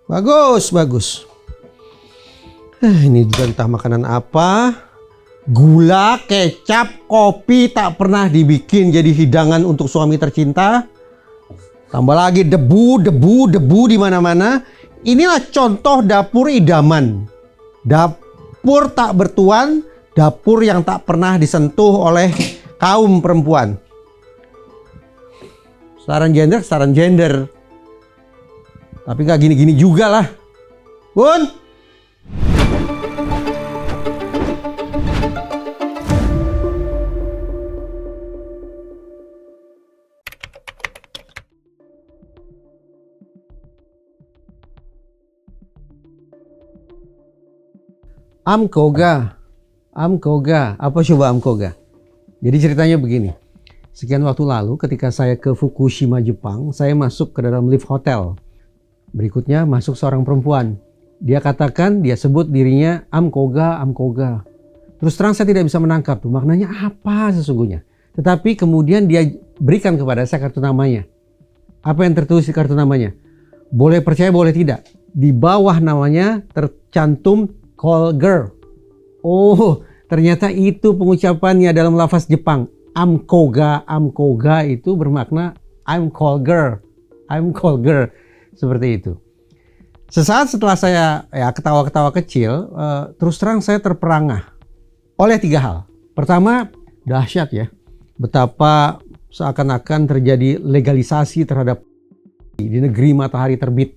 Bagus, bagus. Ini juga entah makanan apa. Gula, kecap, kopi tak pernah dibikin jadi hidangan untuk suami tercinta. Tambah lagi debu di mana-mana. Inilah contoh dapur idaman. Dapur tak bertuan, dapur yang tak pernah disentuh oleh kaum perempuan. Saran gender. Tapi nggak gini-gini juga lah. Bun! Amkoga. Apa coba Amkoga? Jadi ceritanya begini. Sekian waktu lalu ketika saya ke Fukushima, Jepang, saya masuk ke dalam lift hotel. Berikutnya masuk seorang perempuan. Dia katakan, dia sebut dirinya Amkoga. Terus terang saya tidak bisa menangkap tuh maknanya apa sesungguhnya. Tetapi kemudian dia berikan kepada saya kartu namanya. Apa yang tertulis di kartu namanya? Boleh percaya boleh tidak. Di bawah namanya tercantum call girl. Oh, ternyata itu pengucapannya dalam lafaz Jepang. Amkoga itu bermakna I'm call girl. Seperti itu. Sesaat setelah saya ketawa-ketawa kecil, terus terang saya terperangah oleh 3 hal. Pertama, dahsyat ya. Betapa seakan-akan terjadi legalisasi terhadap di negeri matahari terbit.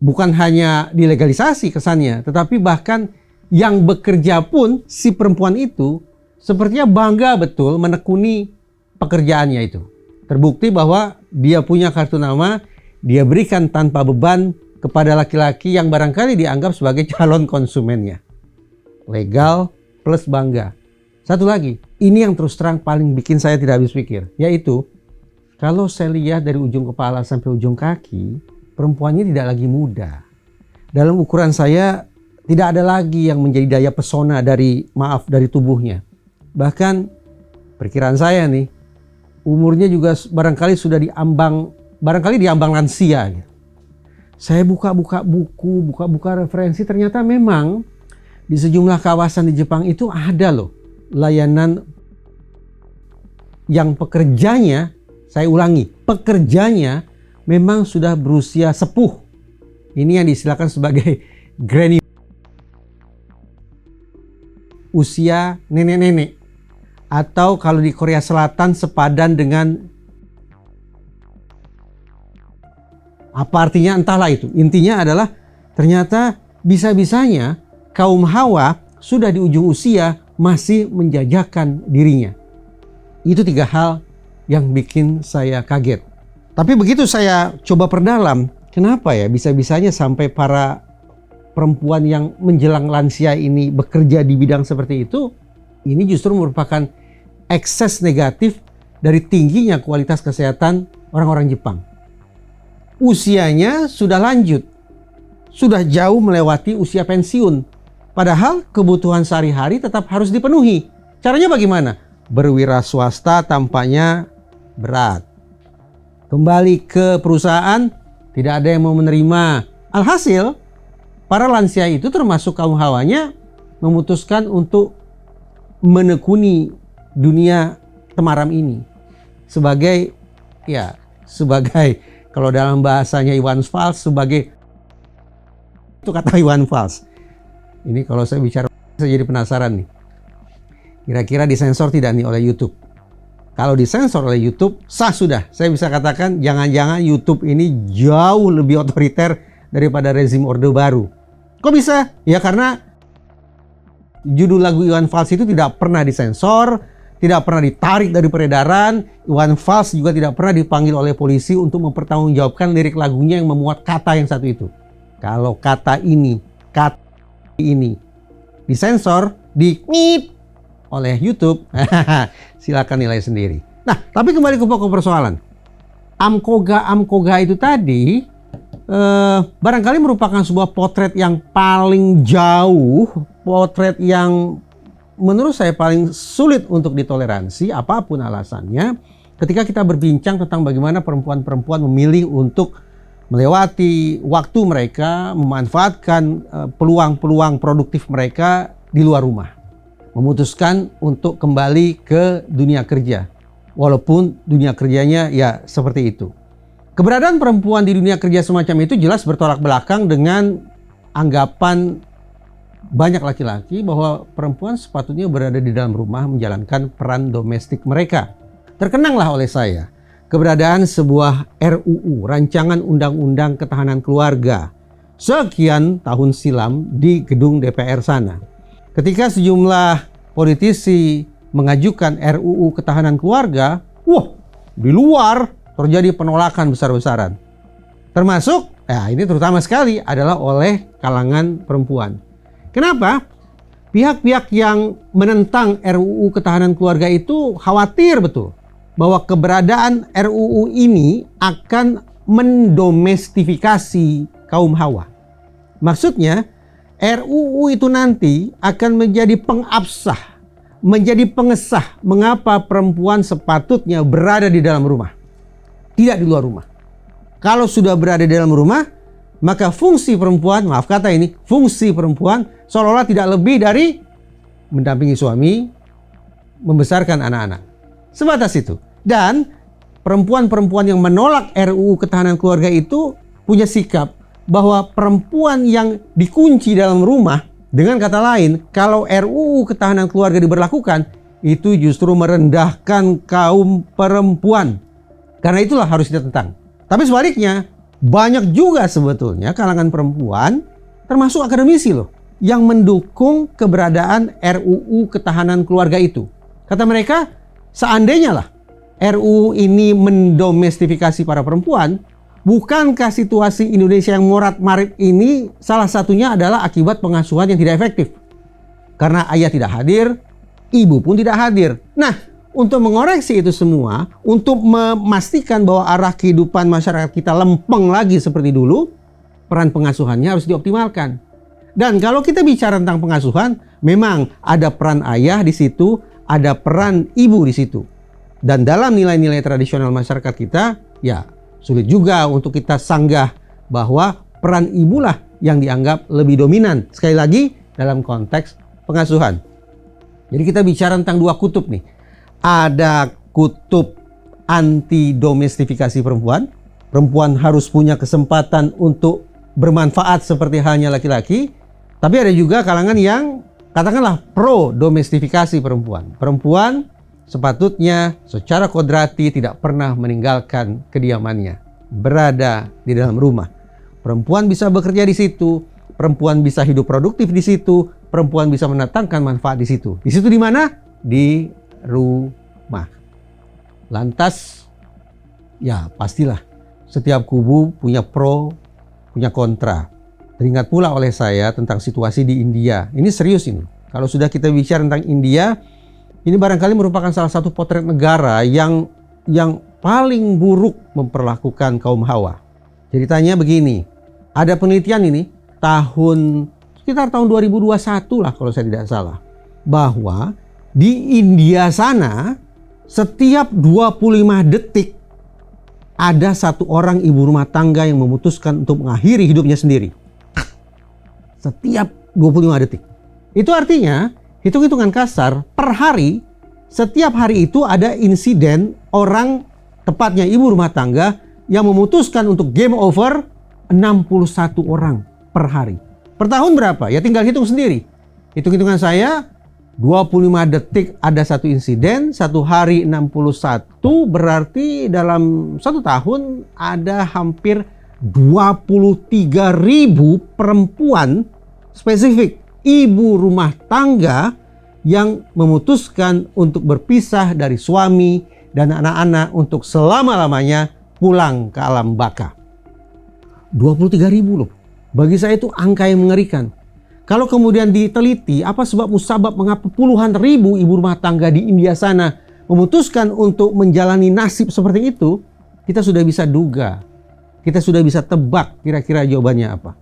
Bukan hanya dilegalisasi kesannya, tetapi bahkan yang bekerja pun si perempuan itu sepertinya bangga betul menekuni pekerjaannya itu. Terbukti bahwa dia punya kartu nama, dia berikan tanpa beban kepada laki-laki yang barangkali dianggap sebagai calon konsumennya. Legal plus bangga. Satu lagi, ini yang terus terang paling bikin saya tidak habis pikir, yaitu kalau saya lihat dari ujung kepala sampai ujung kaki, perempuannya tidak lagi muda. Dalam ukuran saya, tidak ada lagi yang menjadi daya pesona dari tubuhnya. Bahkan perkiraan saya nih, umurnya juga barangkali sudah diambang lansia. Gitu. Saya buka-buka buku, buka-buka referensi, ternyata memang di sejumlah kawasan di Jepang itu ada loh layanan yang pekerjanya, saya ulangi, pekerjanya memang sudah berusia sepuh. Ini yang disilakan sebagai granny, usia nenek-nenek. Atau kalau di Korea Selatan sepadan dengan apa artinya entahlah itu. Intinya adalah ternyata bisa-bisanya kaum hawa sudah di ujung usia masih menjajakan dirinya. Itu 3 hal yang bikin saya kaget. Tapi begitu saya coba perdalam, kenapa ya bisa-bisanya sampai para perempuan yang menjelang lansia ini bekerja di bidang seperti itu, ini justru merupakan ekses negatif dari tingginya kualitas kesehatan orang-orang Jepang. Usianya sudah lanjut, sudah jauh melewati usia pensiun. Padahal kebutuhan sehari-hari tetap harus dipenuhi. Caranya bagaimana? Berwira swasta tampaknya berat. Kembali ke perusahaan, tidak ada yang mau menerima. Alhasil, para lansia itu termasuk kaum hawanya memutuskan untuk menekuni dunia temaram ini. Sebagai kalau dalam bahasanya Iwan Fals, sebagai itu kata Iwan Fals. Ini kalau saya bicara, saya jadi penasaran nih. Kira-kira disensor tidak nih oleh YouTube? Kalau disensor oleh YouTube, sah sudah. Saya bisa katakan jangan-jangan YouTube ini jauh lebih otoriter daripada rezim Orde Baru. Kok bisa? Ya karena judul lagu Iwan Fals itu tidak pernah disensor, tidak pernah ditarik dari peredaran. Iwan Fals juga tidak pernah dipanggil oleh polisi untuk mempertanggungjawabkan lirik lagunya yang memuat kata yang satu itu. Kalau kata ini disensor, di-ngip oleh YouTube, silakan nilai sendiri. Nah, tapi kembali ke pokok persoalan. Amkoga itu tadi barangkali merupakan sebuah potret yang paling jauh, potret yang menurut saya paling sulit untuk ditoleransi apapun alasannya ketika kita berbincang tentang bagaimana perempuan-perempuan memilih untuk melewati waktu mereka, memanfaatkan peluang-peluang produktif mereka di luar rumah. Memutuskan untuk kembali ke dunia kerja. Walaupun dunia kerjanya ya seperti itu. Keberadaan perempuan di dunia kerja semacam itu jelas bertolak belakang dengan anggapan banyak laki-laki bahwa perempuan sepatutnya berada di dalam rumah menjalankan peran domestik mereka. Terkenanglah oleh saya keberadaan sebuah RUU, Rancangan Undang-Undang Ketahanan Keluarga, sekian tahun silam di gedung DPR sana. Ketika sejumlah politisi mengajukan RUU Ketahanan Keluarga, di luar terjadi penolakan besar-besaran. Termasuk, ini terutama sekali adalah oleh kalangan perempuan. Kenapa? Pihak-pihak yang menentang RUU Ketahanan Keluarga itu khawatir betul bahwa keberadaan RUU ini akan mendomestifikasi kaum Hawa. Maksudnya, RUU itu nanti akan menjadi pengabsah, menjadi pengesah mengapa perempuan sepatutnya berada di dalam rumah, tidak di luar rumah. Kalau sudah berada di dalam rumah, maka fungsi perempuan, maaf kata ini, fungsi perempuan seolah-olah tidak lebih dari mendampingi suami, membesarkan anak-anak. Sebatas itu. Dan perempuan-perempuan yang menolak RUU Ketahanan Keluarga itu punya sikap bahwa perempuan yang dikunci dalam rumah, dengan kata lain, kalau RUU Ketahanan Keluarga diberlakukan, itu justru merendahkan kaum perempuan. Karena itulah harus ditentang. Tapi sebaliknya, banyak juga sebetulnya kalangan perempuan, termasuk akademisi loh, yang mendukung keberadaan RUU Ketahanan Keluarga itu. Kata mereka, seandainya lah RUU ini mendomestifikasi para perempuan, bukankah situasi Indonesia yang morat-marit ini salah satunya adalah akibat pengasuhan yang tidak efektif? Karena ayah tidak hadir, ibu pun tidak hadir. Nah, untuk mengoreksi itu semua, untuk memastikan bahwa arah kehidupan masyarakat kita lempeng lagi seperti dulu, peran pengasuhannya harus dioptimalkan. Dan kalau kita bicara tentang pengasuhan, memang ada peran ayah di situ, ada peran ibu di situ. Dan dalam nilai-nilai tradisional masyarakat kita, ya sulit juga untuk kita sanggah bahwa peran ibulah yang dianggap lebih dominan. Sekali lagi, dalam konteks pengasuhan. Jadi kita bicara tentang dua kutub nih. Ada kutub anti domestifikasi perempuan. Perempuan harus punya kesempatan untuk bermanfaat seperti halnya laki-laki. Tapi ada juga kalangan yang katakanlah pro domestifikasi perempuan. Perempuan sepatutnya secara kodrati tidak pernah meninggalkan kediamannya, berada di dalam rumah. Perempuan bisa bekerja di situ, perempuan bisa hidup produktif di situ, perempuan bisa mendatangkan manfaat di situ. Di situ di mana? Di rumah. Lantas, ya pastilah setiap kubu punya pro, punya kontra. Teringat pula oleh saya tentang situasi di India. Ini serius ini. Kalau sudah kita bicara tentang India, ini barangkali merupakan salah satu potret negara yang paling buruk memperlakukan kaum Hawa. Ceritanya begini, ada penelitian ini sekitar tahun 2021 lah kalau saya tidak salah, bahwa di India sana setiap 25 detik ada satu orang ibu rumah tangga yang memutuskan untuk mengakhiri hidupnya sendiri. Setiap 25 detik. Itu artinya, hitung-hitungan kasar, per hari, setiap hari itu ada insiden orang, tepatnya ibu rumah tangga, yang memutuskan untuk game over 61 orang per hari. Per tahun berapa? Ya tinggal hitung sendiri. Hitung-hitungan saya, 25 detik ada satu insiden, satu hari 61, berarti dalam satu tahun ada hampir 23.000 perempuan spesifik ibu rumah tangga yang memutuskan untuk berpisah dari suami dan anak-anak untuk selama-lamanya pulang ke alam baka. 23.000 loh. Bagi saya itu angka yang mengerikan. Kalau kemudian diteliti apa sebab musabab mengapa puluhan ribu ibu rumah tangga di India sana memutuskan untuk menjalani nasib seperti itu, kita sudah bisa duga. Kita sudah bisa tebak kira-kira jawabannya apa.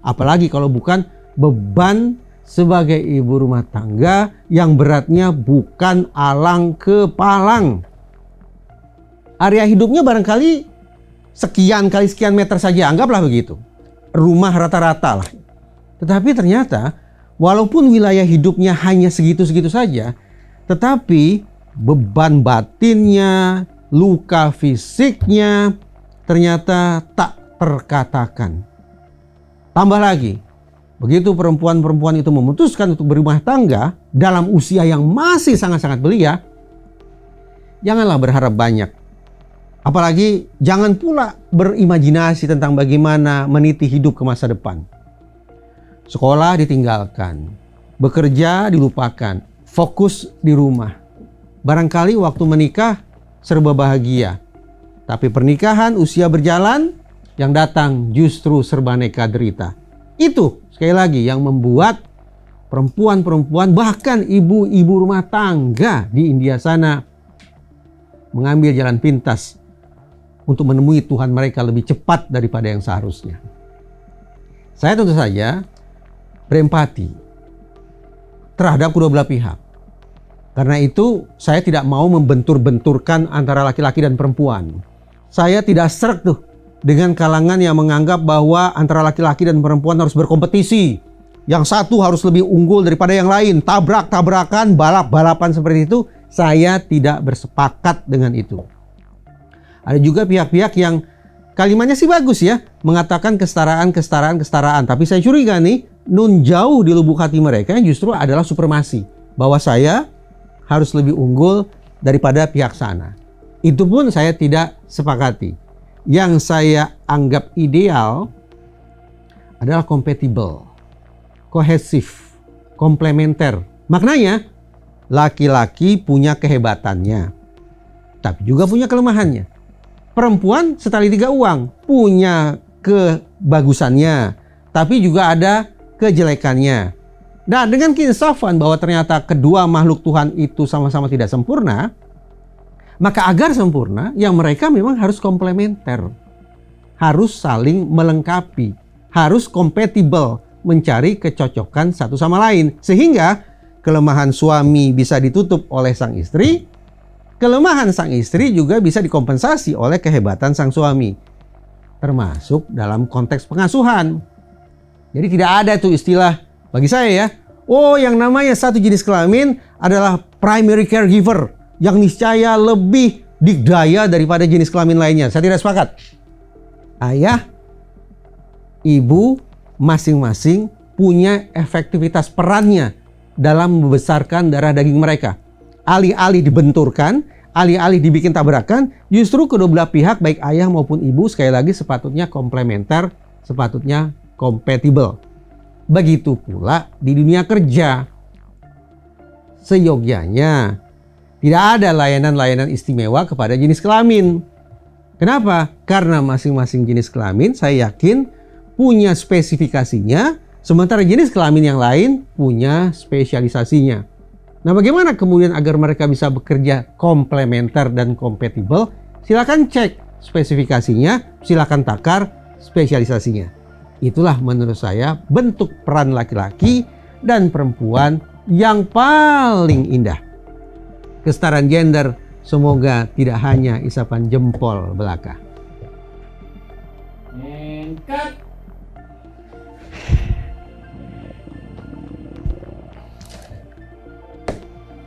Apalagi kalau bukan beban sebagai ibu rumah tangga yang beratnya bukan alang kepalang. Area hidupnya barangkali sekian kali sekian meter saja, anggaplah begitu. Rumah rata-rata lah. Tetapi ternyata walaupun wilayah hidupnya hanya segitu-segitu saja, tetapi beban batinnya, luka fisiknya ternyata tak terkatakan. Tambah lagi, begitu perempuan-perempuan itu memutuskan untuk berumah tangga dalam usia yang masih sangat-sangat belia, janganlah berharap banyak. Apalagi jangan pula berimajinasi tentang bagaimana meniti hidup ke masa depan. Sekolah ditinggalkan, bekerja dilupakan, fokus di rumah. Barangkali waktu menikah serba bahagia, tapi pernikahan usia berjalan, yang datang justru serba neka derita. Itu sekali lagi yang membuat perempuan-perempuan, bahkan ibu-ibu rumah tangga di India sana mengambil jalan pintas untuk menemui Tuhan mereka lebih cepat daripada yang seharusnya. Saya tentu saja berempati terhadap kedua belah pihak. Karena itu saya tidak mau membentur-benturkan antara laki-laki dan perempuan. Saya tidak sreg tuh dengan kalangan yang menganggap bahwa antara laki-laki dan perempuan harus berkompetisi. Yang satu harus lebih unggul daripada yang lain, tabrak-tabrakan, balap-balapan seperti itu. Saya tidak bersepakat dengan itu. Ada juga pihak-pihak yang kalimatnya sih bagus ya, mengatakan kesetaraan. Tapi saya curiga nih, nun jauh di lubuk hati mereka justru adalah supremasi. Bahwa saya harus lebih unggul daripada pihak sana. Itu pun saya tidak sepakati. Yang saya anggap ideal adalah compatible, kohesif, komplementer. Maknanya laki-laki punya kehebatannya, tapi juga punya kelemahannya. Perempuan setali tiga uang, punya kebagusannya, tapi juga ada kejelekannya. Nah, dengan keinsafan bahwa ternyata kedua makhluk Tuhan itu sama-sama tidak sempurna, maka agar sempurna, yang mereka memang harus komplementer. Harus saling melengkapi. Harus compatible, mencari kecocokan satu sama lain. Sehingga kelemahan suami bisa ditutup oleh sang istri, kelemahan sang istri juga bisa dikompensasi oleh kehebatan sang suami. Termasuk dalam konteks pengasuhan. Jadi tidak ada tuh istilah, bagi saya ya, oh yang namanya satu jenis kelamin adalah primary caregiver, yang niscaya lebih dikdaya daripada jenis kelamin lainnya. Saya tidak sepakat. Ayah, ibu masing-masing punya efektivitas perannya dalam membesarkan darah daging mereka. Alih-alih dibenturkan, alih-alih dibikin tabrakan, justru kedua belah pihak baik ayah maupun ibu sekali lagi sepatutnya komplementer, sepatutnya kompatibel. Begitu pula di dunia kerja. Seyogyanya tidak ada layanan-layanan istimewa kepada jenis kelamin. Kenapa? Karena masing-masing jenis kelamin saya yakin punya spesifikasinya, sementara jenis kelamin yang lain punya spesialisasinya. Nah, bagaimana kemudian agar mereka bisa bekerja komplementer dan kompatibel? Silakan cek spesifikasinya, silakan takar spesialisasinya. Itulah menurut saya bentuk peran laki-laki dan perempuan yang paling indah. Kesetaraan gender semoga tidak hanya isapan jempol belaka.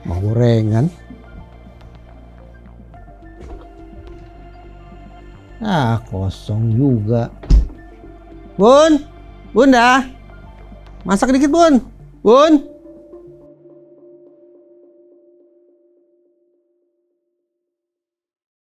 Mau gorengan? Kosong juga. Bun, Bunda, masak dikit Bun. Bun.